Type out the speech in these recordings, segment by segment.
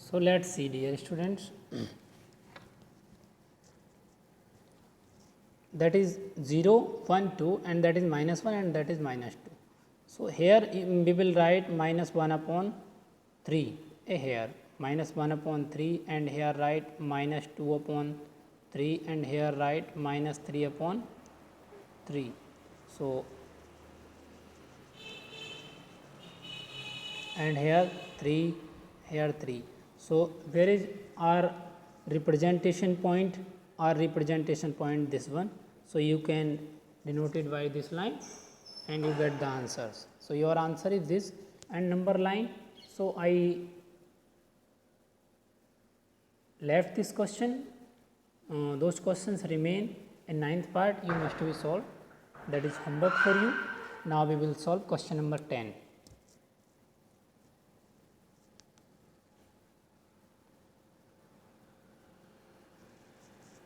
So let's see, dear students, that is 0, 1, 2 and that is minus 1 and that is minus 2. So here we will write minus 1 upon 3 here, minus 1 upon 3 and here write minus 2 upon 3 and here write minus 3 upon 3. So and here 3, here 3. So where is our representation point? Our representation point this one. So you can denote it by this line and you get the answers. So your answer is this and number line. So I left this question. Those questions remain in 9th part. You must be solved. That is homework for you. Now we will solve question number 10.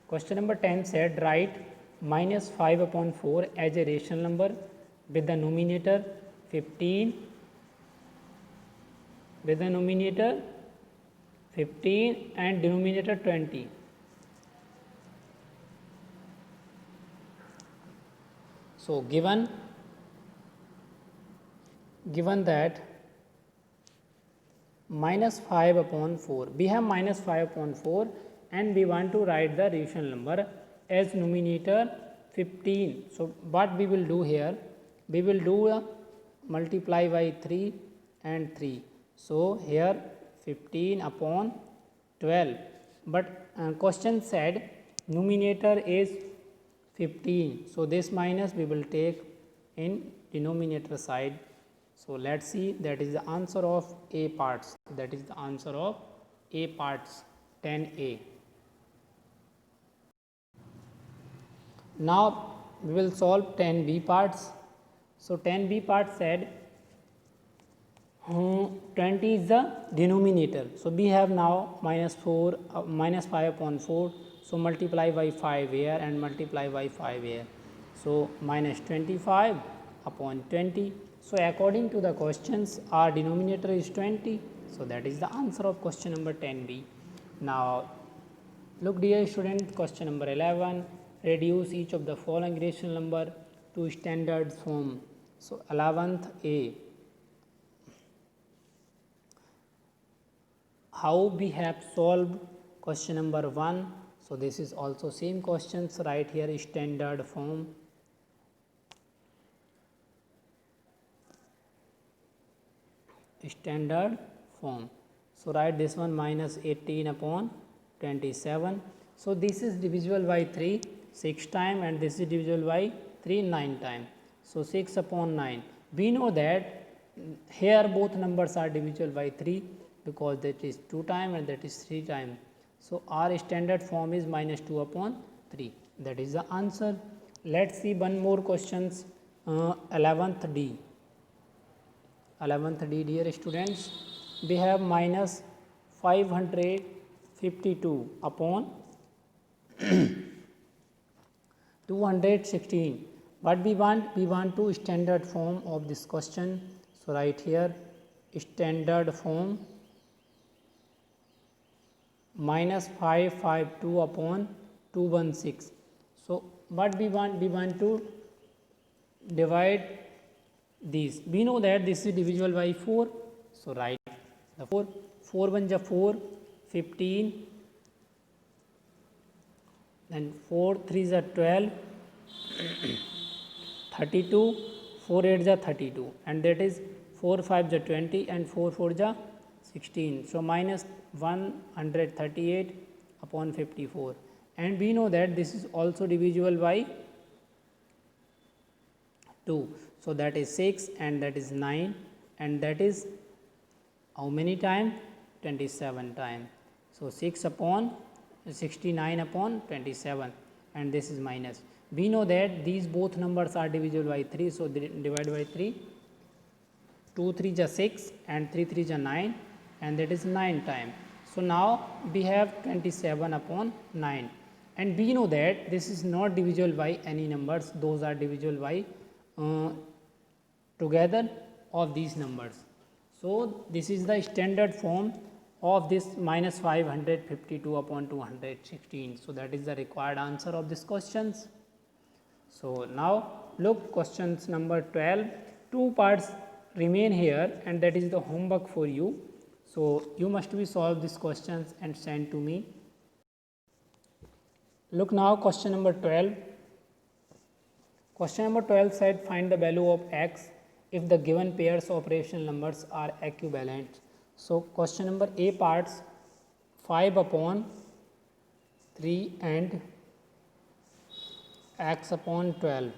Question number 10 said write minus 5 upon 4 as a rational number with the numerator 15 and denominator 20. So given that minus 5 upon 4, we have minus 5 upon 4 and we want to write the rational number as numerator 15. So what we will do here, we will do a multiply by 3 and 3. So here 15 upon 12, but question said numerator is 15. So this minus we will take in denominator side. So let's see, that is the answer of A parts. That is the answer of A parts, 10A. Now we will solve 10B parts. So 10B part said 20 is the denominator. So we have now minus 5 upon 4. So multiply by 5 here and multiply by 5 here. So minus 25 upon 20. So according to the questions, our denominator is 20. So that is the answer of question number 10B. Now look, dear student, question number 11. Reduce each of the following rational number to standard form. So 11th A. How we have solved question number 1. So this is also same questions right here, standard form. Standard form. So write this one minus 18 upon 27. So this is divisible by 3 6 times and this is divisible by 3 9 times. So 6 upon 9. We know that here both numbers are divisible by 3 because that is 2 times and that is 3 times. So our standard form is minus 2 upon 3. That is the answer. Let's see one more questions. 11th D. 11th D, dear students, we have minus 552 upon 216. What we want? We want to standard form of this question. So right here, standard form minus 552 upon 216. So what we want? We want to divide these. We know that this is divisible by 4. So write the 4. 4 1 ja 4, 15. Then 4 3 ja 12, 32. 4 8 ja 32. And that is 4 5 ja 20 and 4 4 ja 16. So minus 138 upon 54. And we know that this is also divisible by 2. So that is 6 and that is 9 and that is how many times? 27 times. So 6 upon 69 upon 27 and this is minus. We know that these both numbers are divisible by 3. So divide by 3. 2 3 ja 6 and 3 3 ja 9 and that is 9 times. So now we have 27 upon 9 and we know that this is not divisible by any numbers. Those are divisible by together of these numbers. So this is the standard form of this minus 552 upon 216. So, that is the required answer of this questions. So, now look questions number 12, two parts remain here and that is the homework for you. So, you must be solve these questions and send to me. Look now question number 12. Question number 12 said find the value of x if the given pairs of rational numbers are equivalent. So, question number A parts 5 upon 3 and x upon 12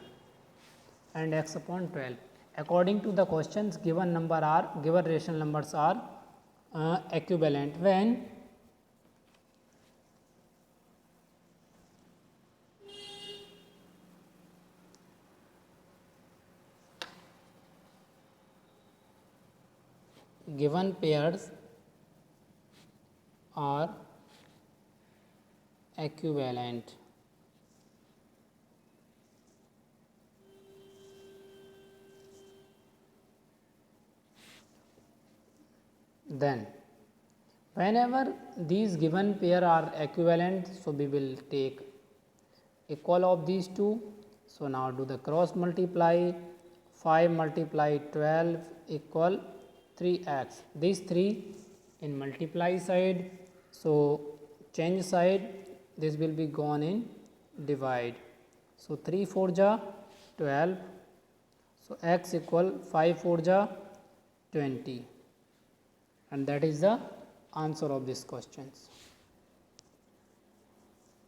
and x upon 12. According to the questions, given rational numbers are equivalent when given pairs are equivalent. Then whenever these given pair are equivalent, so we will take equal of these two. So, now do the cross multiply, 5 multiply 12 equal 3x, these 3 in multiply side. So, change side, this will be gone in divide. So, 3 4 ja 12, so x equal 5 4 ja 20, and that is the answer of these questions.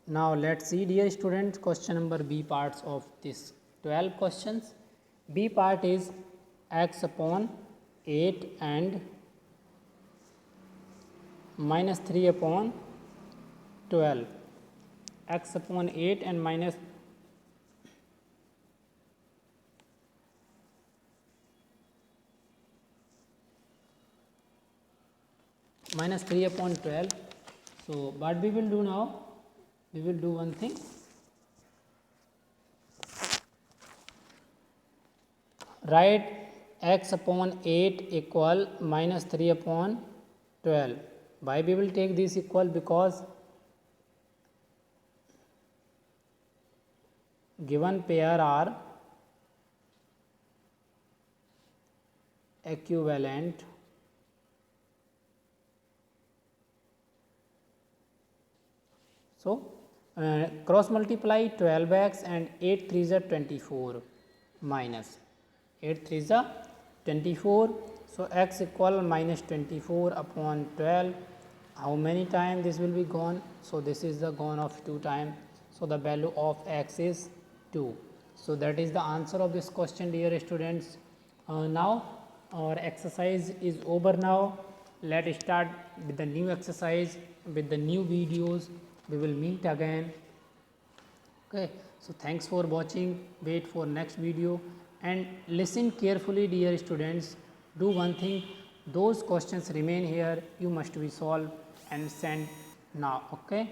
Now, let us see dear students question number B parts of this 12 questions. B part is x upon 8 and minus 3 upon 12, x upon 8 and minus minus 3 upon 12. So, what we will do now? We will do one thing. Write x upon 8 equal minus 3 upon 12. Why we will take this equal? Because given pair are equivalent. So, cross multiply 12x and 8 3s are 24 minus 8 3s are 24. So, x equal minus 24 upon 12. How many times this will be gone? So, this is the gone of 2 times. So, the value of x is 2. So, that is the answer of this question dear students. Now, our exercise is over now. Let us start with the new exercise with the new videos. We will meet again. Okay. So, thanks for watching. Wait for next video and listen carefully dear students. Do one thing, those questions remain here, you must be solved and send now. Okay.